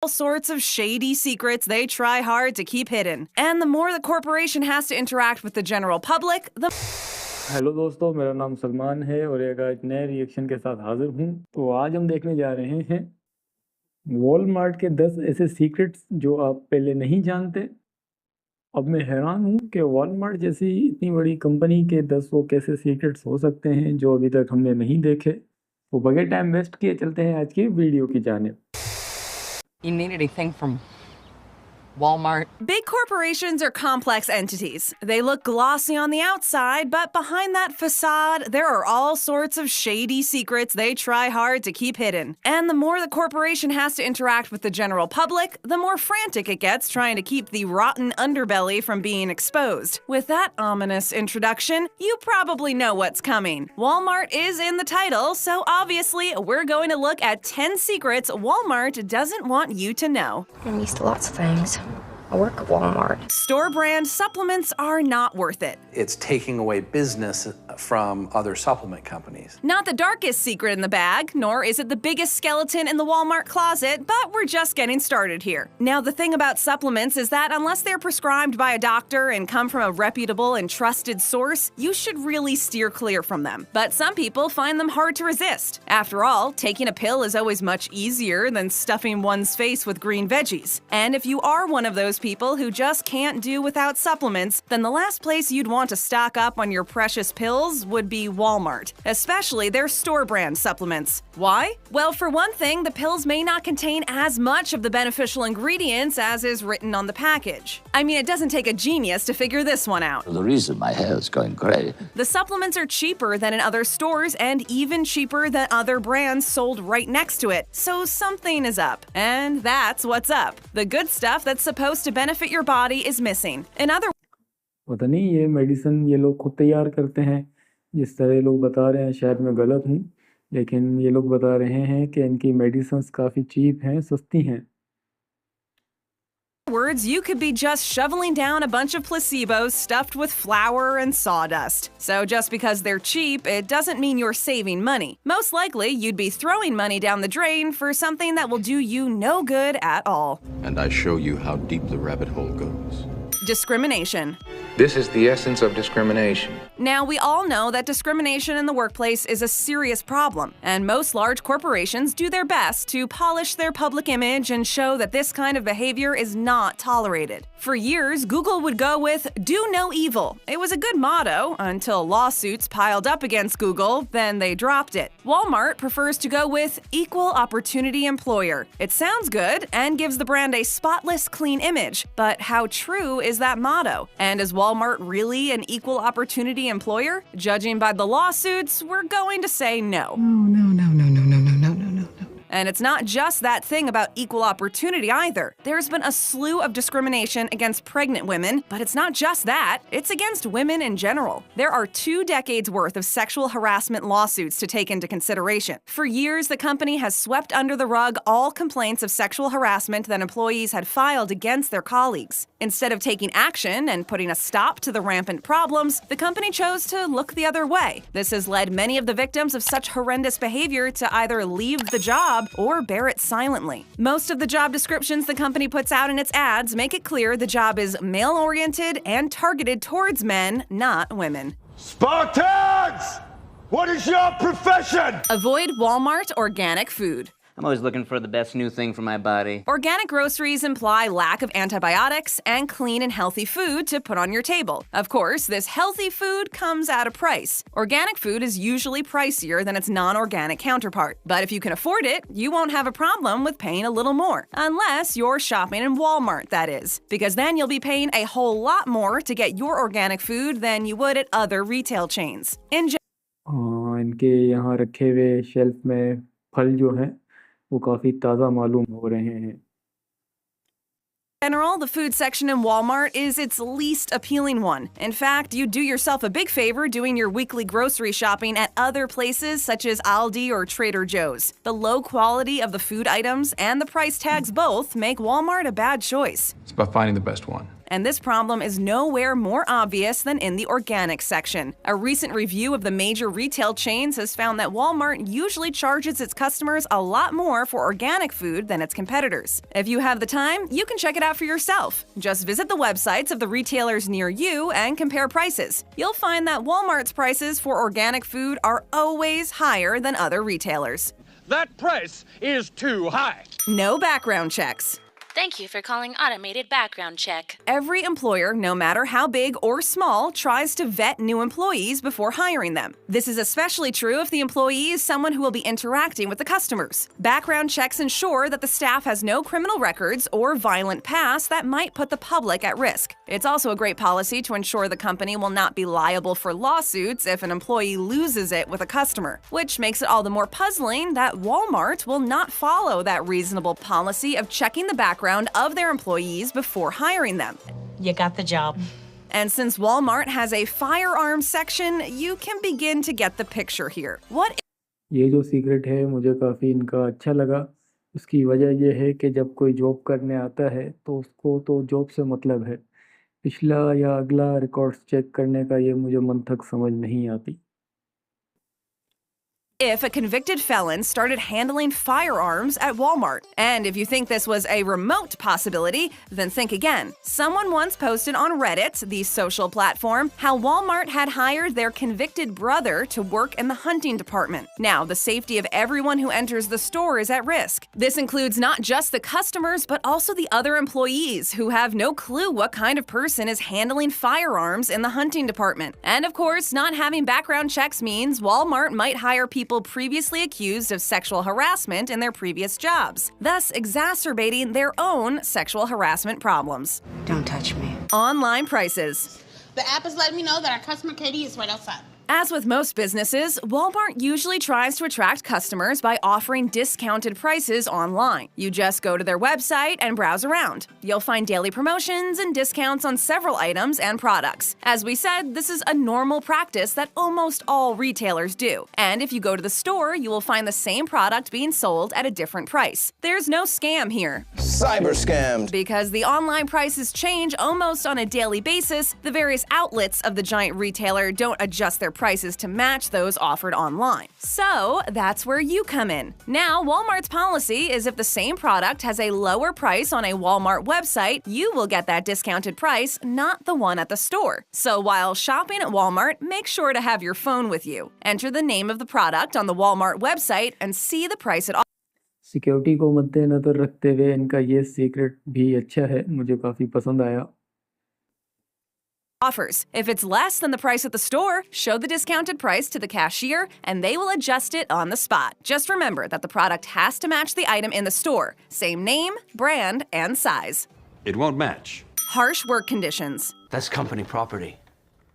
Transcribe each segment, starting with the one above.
all sorts of shady secrets they try hard to keep hidden. And the more the corporation has to interact with the general public, the hello दोस्तों, मेरा नाम सलमान है और एक नए reaction के साथ हाजिर हूँ। तो आज हम देखने जा रहे हैं वॉलमार्ट के 10 ऐसे सीक्रेट्स जो आप पहले नहीं जानते। अब मैं हैरान हूँ कि वॉलमार्ट जैसी इतनी बड़ी कंपनी के 10 वो कैसे सीक्रेट्स हो सकते हैं जो अभी तक हमने नहीं देखे। तो बगैर टाइम वेस्ट किए चलते हैं आज की वीडियो की जानिब। You need anything from Walmart? big corporations are complex entities. They look glossy on the outside, but behind that facade, there are all sorts of shady secrets they try hard to keep hidden. And the more the corporation has to interact with the general public, the more frantic it gets trying to keep the rotten underbelly from being exposed. With that ominous introduction, you probably know what's coming. Walmart is in the title, so obviously we're going to look at 10 secrets Walmart doesn't want you to know. I'm used to lots of things. I work at Walmart. Store brand supplements are not worth it. It's taking away business from other supplement companies. Not the darkest secret in the bag, nor is it the biggest skeleton in the Walmart closet, but we're just getting started here. Now, the thing about supplements is that unless they're prescribed by a doctor and come from a reputable and trusted source, you should really steer clear from them. But some people find them hard to resist. After all, taking a pill is always much easier than stuffing one's face with green veggies. And if you are one of those people who just can't do without supplements, then the last place you'd want to stock up on your precious pills would be Walmart, especially their store brand supplements. Why? Well, for one thing, the pills may not contain as much of the beneficial ingredients as is written on the package. I mean, it doesn't take a genius to figure this one out. The reason my hair is going gray. The supplements are cheaper than in other stores and even cheaper than other brands sold right next to it. So something is up. And that's what's up. The good stuff that's supposed to benefit your body is missing. In other पता नहीं ये medicine ये लोग खुद तैयार करते हैं, जिस तरह ये लोग बता रहे हैं। शायद मैं गलत हूँ, लेकिन ये लोग बता रहे हैं कि इनकी मेडिसिन्स काफ़ी चीप हैं, सस्ती हैं। words, you could be just shoveling down a bunch of placebos stuffed with flour and sawdust. So just because they're cheap, it doesn't mean you're saving money. Most likely, you'd be throwing money down the drain for something that will do you no good at all. And I show you how deep the rabbit hole goes. Discrimination. This is the essence of discrimination. Now, we all know that discrimination in the workplace is a serious problem, and most large corporations do their best to polish their public image and show that this kind of behavior is not tolerated. For years, Google would go with "do no evil." It was a good motto until lawsuits piled up against Google, then they dropped it. Walmart prefers to go with "equal opportunity employer." It sounds good and gives the brand a spotless, clean image, but how true is that motto? And is Walmart really an equal opportunity employer? Judging by the lawsuits, we're going to say no. No. And it's not just that thing about equal opportunity either. There's been a slew of discrimination against pregnant women, but it's not just that, it's against women in general. There are 2 decades worth of sexual harassment lawsuits to take into consideration. For years, the company has swept under the rug all complaints of sexual harassment that employees had filed against their colleagues. Instead of taking action and putting a stop to the rampant problems, the company chose to look the other way. This has led many of the victims of such horrendous behavior to either leave the job or bear it silently. Most of the job descriptions the company puts out in its ads make it clear the job is male-oriented and targeted towards men, not women. Spartans! What is your profession? Avoid Walmart organic food. I'm always looking for the best new thing for my body. Organic groceries imply lack of antibiotics and clean and healthy food to put on your table. Of course, this healthy food comes at a price. Organic food is usually pricier than its non-organic counterpart. But if you can afford it, you won't have a problem with paying a little more. Unless you're shopping in Walmart, that is. Because then you'll be paying a whole lot more to get your organic food than you would at other retail chains. इनके यहाँ रखे हुए shelf में फल जो हैं वो काफ़ी ताज़ा मालूम हो रहे हैं। In general, the food section in Walmart is its least appealing one. In fact, you do yourself a big favor doing your weekly grocery shopping at other places such as Aldi or Trader Joe's. The low quality of the food items and the price tags both make Walmart a bad choice. It's about finding the best one. And this problem is nowhere more obvious than in the organic section. A recent review of the major retail chains has found that Walmart usually charges its customers a lot more for organic food than its competitors. If you have the time, you can check it out for yourself. Just visit the websites of the retailers near you and compare prices. You'll find that Walmart's prices for organic food are always higher than other retailers. That price is too high. No background checks. Thank you for calling Automated Background Check. Every employer, no matter how big or small, tries to vet new employees before hiring them. This is especially true if the employee is someone who will be interacting with the customers. Background checks ensure that the staff has no criminal records or violent past that might put the public at risk. It's also a great policy to ensure the company will not be liable for lawsuits if an employee loses it with a customer, which makes it all the more puzzling that Walmart will not follow that reasonable policy of checking the background of their employees before hiring them. You got the job. And since Walmart has a firearms section, you can begin to get the picture here. What ये जो secret है मुझे काफ़ी इनका अच्छा लगा। उसकी वजह यह है कि जब कोई जॉब करने आता है तो उसको तो जॉब से मतलब है। पिछला या अगला रिकॉर्ड्स चेक करने का ये मुझे मंतक समझ नहीं आती। if a convicted felon started handling firearms at Walmart? And if you think this was a remote possibility, then think again. Someone once posted on Reddit, the social platform, how Walmart had hired their convicted brother to work in the hunting department. Now, the safety of everyone who enters the store is at risk. This includes not just the customers, but also the other employees who have no clue what kind of person is handling firearms in the hunting department. And of course, not having background checks means Walmart might hire people previously accused of sexual harassment in their previous jobs, thus exacerbating their own sexual harassment problems. Don't touch me. Online prices. The app is letting me know that our customer Katie is right outside. As with most businesses, Walmart usually tries to attract customers by offering discounted prices online. You just go to their website and browse around. You'll find daily promotions and discounts on several items and products. As we said, this is a normal practice that almost all retailers do. And if you go to the store, you will find the same product being sold at a different price. There's no scam here. Cyber scammed. Because the online prices change almost on a daily basis, the various outlets of the giant retailer don't adjust their prices to match those offered online. So that's where you come in. Now, Walmart's policy is if the same product has a lower price on a Walmart website, you will get that discounted price, not the one at the store. So while shopping at Walmart, make sure to have your phone with you. Enter the name of the product on the Walmart website and see the price it offers. Security को मद्देनजर रखते हुए इनका ये secret भी अच्छा है, मुझे काफ़ी पसंद आया। If it's less than the price at the store, show the discounted price to the cashier and they will adjust it on the spot. Just remember that the product has to match the item in the store. Same name, brand, and size. It won't match. Harsh work conditions. That's company property.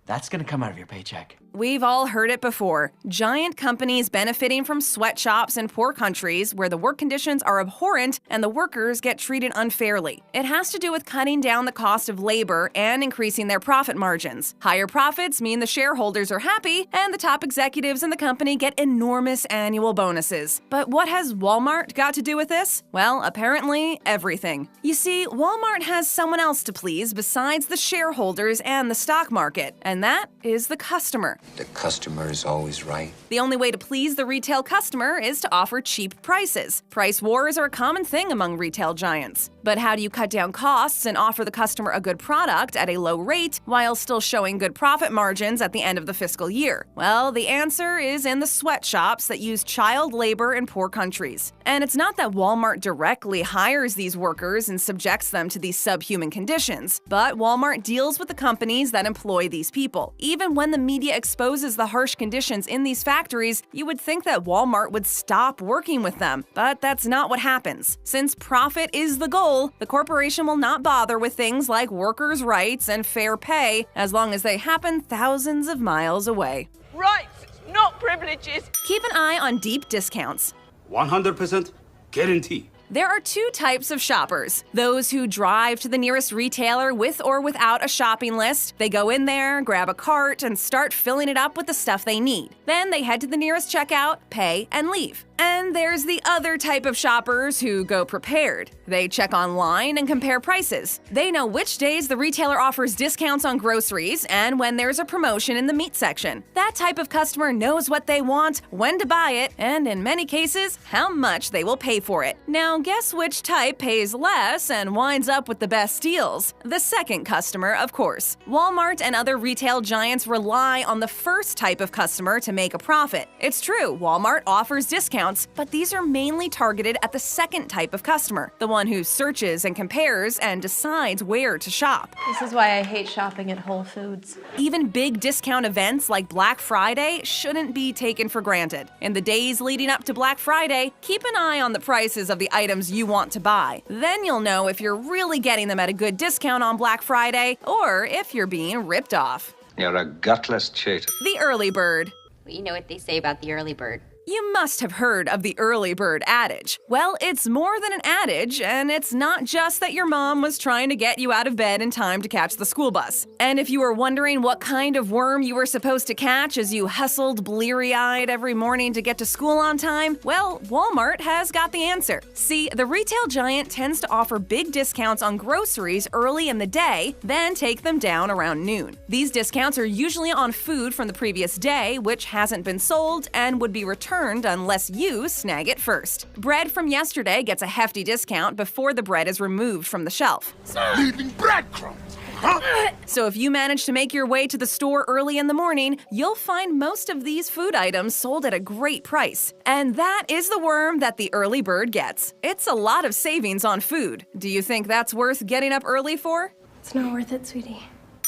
That's gonna come out of your paycheck. We've all heard it before. Giant companies benefiting from sweatshops in poor countries where the work conditions are abhorrent and the workers get treated unfairly. It has to do with cutting down the cost of labor and increasing their profit margins. Higher profits mean the shareholders are happy and the top executives in the company get enormous annual bonuses. But what has Walmart got to do with this? Well, apparently everything. You see, Walmart has someone else to please besides the shareholders and the stock market, and that is the customer. The customer is always right. The only way to please the retail customer is to offer cheap prices. Price wars are a common thing among retail giants. But how do you cut down costs and offer the customer a good product at a low rate while still showing good profit margins at the end of the fiscal year? Well, the answer is in the sweatshops that use child labor in poor countries. And it's not that Walmart directly hires these workers and subjects them to these subhuman conditions, but Walmart deals with the companies that employ these people. Even when the media exposes the harsh conditions in these factories, you would think that Walmart would stop working with them, but that's not what happens. Since profit is the goal, the corporation will not bother with things like workers' rights and fair pay as long as they happen thousands of miles away. Rights, not privileges. Keep an eye on deep discounts. 100% guarantee. There are two types of shoppers. Those who drive to the nearest retailer with or without a shopping list. They go in there, grab a cart, and start filling it up with the stuff they need. Then they head to the nearest checkout, pay, and leave. And there's the other type of shoppers who go prepared. They check online and compare prices. They know which days the retailer offers discounts on groceries and when there's a promotion in the meat section. That type of customer knows what they want, when to buy it, and in many cases, how much they will pay for it. Now, guess which type pays less and winds up with the best deals? The second customer, of course. Walmart and other retail giants rely on the first type of customer to make a profit. It's true, Walmart offers discounts, but these are mainly targeted at the second type of customer, the one who searches and compares and decides where to shop. This is why I hate shopping at Whole Foods. Even big discount events like Black Friday shouldn't be taken for granted. In the days leading up to Black Friday, keep an eye on the prices of the items you want to buy. Then you'll know if you're really getting them at a good discount on Black Friday or if you're being ripped off. You're a gutless cheater. The early bird. Well, you know what they say about the early bird. You must have heard of the early bird adage. Well, it's more than an adage, and it's not just that your mom was trying to get you out of bed in time to catch the school bus. And if you were wondering what kind of worm you were supposed to catch as you hustled bleary-eyed every morning to get to school on time, well, Walmart has got the answer. See, the retail giant tends to offer big discounts on groceries early in the day, then take them down around noon. These discounts are usually on food from the previous day, which hasn't been sold and would be returned unless you snag it first. Bread from yesterday gets a hefty discount before the bread is removed from the shelf. Leaving breadcrumbs, huh? So if you manage to make your way to the store early in the morning, you'll find most of these food items sold at a great price. And that is the worm that the early bird gets. It's a lot of savings on food. Do you think that's worth getting up early for? It's not worth it, sweetie.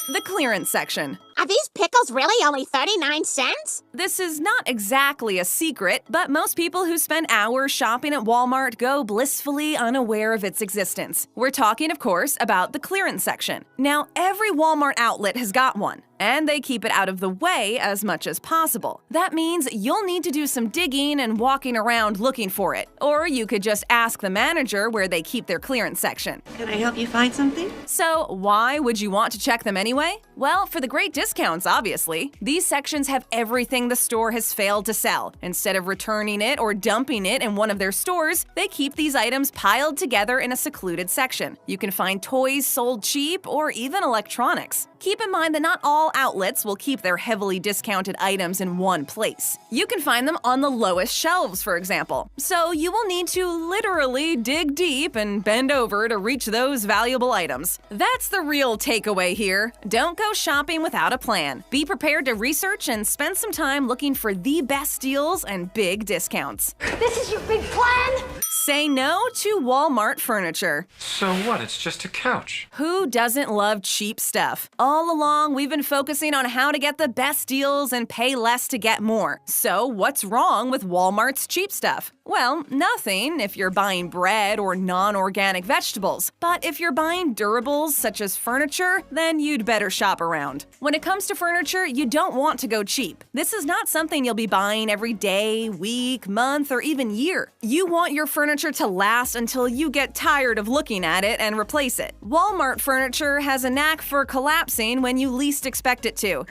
The clearance section. Are these pickles really only 39 cents? This is not exactly a secret, but most people who spend hours shopping at Walmart go blissfully unaware of its existence. We're talking, of course, about the clearance section. Now, every Walmart outlet has got one, and they keep it out of the way as much as possible. That means you'll need to do some digging and walking around looking for it. Or you could just ask the manager where they keep their clearance section. Can I help you find something? So, why would you want to check them anyway? Well, for the great discounts, obviously. These sections have everything the store has failed to sell. Instead of returning it or dumping it in one of their stores, they keep these items piled together in a secluded section. You can find toys sold cheap or even electronics. Keep in mind that not all outlets will keep their heavily discounted items in one place. You can find them on the lowest shelves, for example. So you will need to literally dig deep and bend over to reach those valuable items. That's the real takeaway here. Don't go shopping without a plan. Be prepared to research and spend some time looking for the best deals and big discounts. This is your big plan? Say no to Walmart furniture. So what? It's just a couch. Who doesn't love cheap stuff? All along, we've been focusing on how to get the best deals and pay less to get more. So what's wrong with Walmart's cheap stuff? Well, nothing if you're buying bread or non-organic vegetables. But if you're buying durables such as furniture, then you'd better shop around. When it comes to furniture, you don't want to go cheap. This is not something you'll be buying every day, week, month, or even year. You want your furniture to last until you get tired of looking at it and replace it. Walmart furniture has a knack for collapsing when you least expect it to.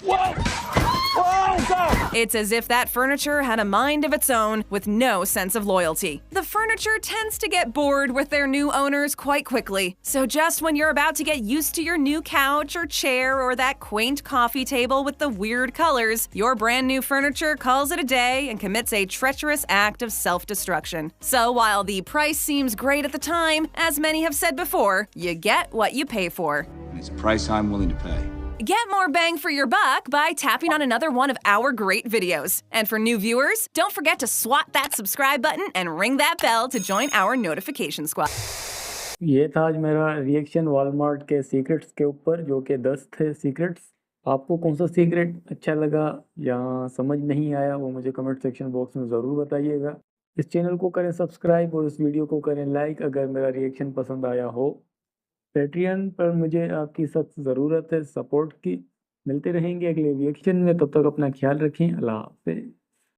Whoa! It's as if that furniture had a mind of its own with no sense of loyalty. The furniture tends to get bored with their new owners quite quickly. So just when you're about to get used to your new couch or chair or that quaint coffee table with the weird colors, your brand new furniture calls it a day and commits a treacherous act of self-destruction. So while the price seems great at the time, as many have said before, you get what you pay for. It's a price I'm willing to pay. Get more bang for your buck by tapping on another one of our great videos. And for new viewers, don't forget to swat that subscribe button and ring that bell to join our notification squad. ये था आज मेरा reaction Walmart के secrets के ऊपर, जो कि 10 थे सीक्रेट्स। आपको कौन सा सीक्रेट अच्छा लगा या समझ नहीं आया वो मुझे कमेंट सेक्शन बॉक्स में ज़रूर बताइएगा। इस चैनल को करें सब्सक्राइब और इस वीडियो को करें लाइक अगर मेरा रिएक्शन पसंद आया हो। पैट्रियन पर मुझे आपकी सख्त ज़रूरत है सपोर्ट की। मिलते रहेंगे अगले रिएक्शन में, तब तक अपना ख्याल रखें। अल्लाह हाफ़िज़।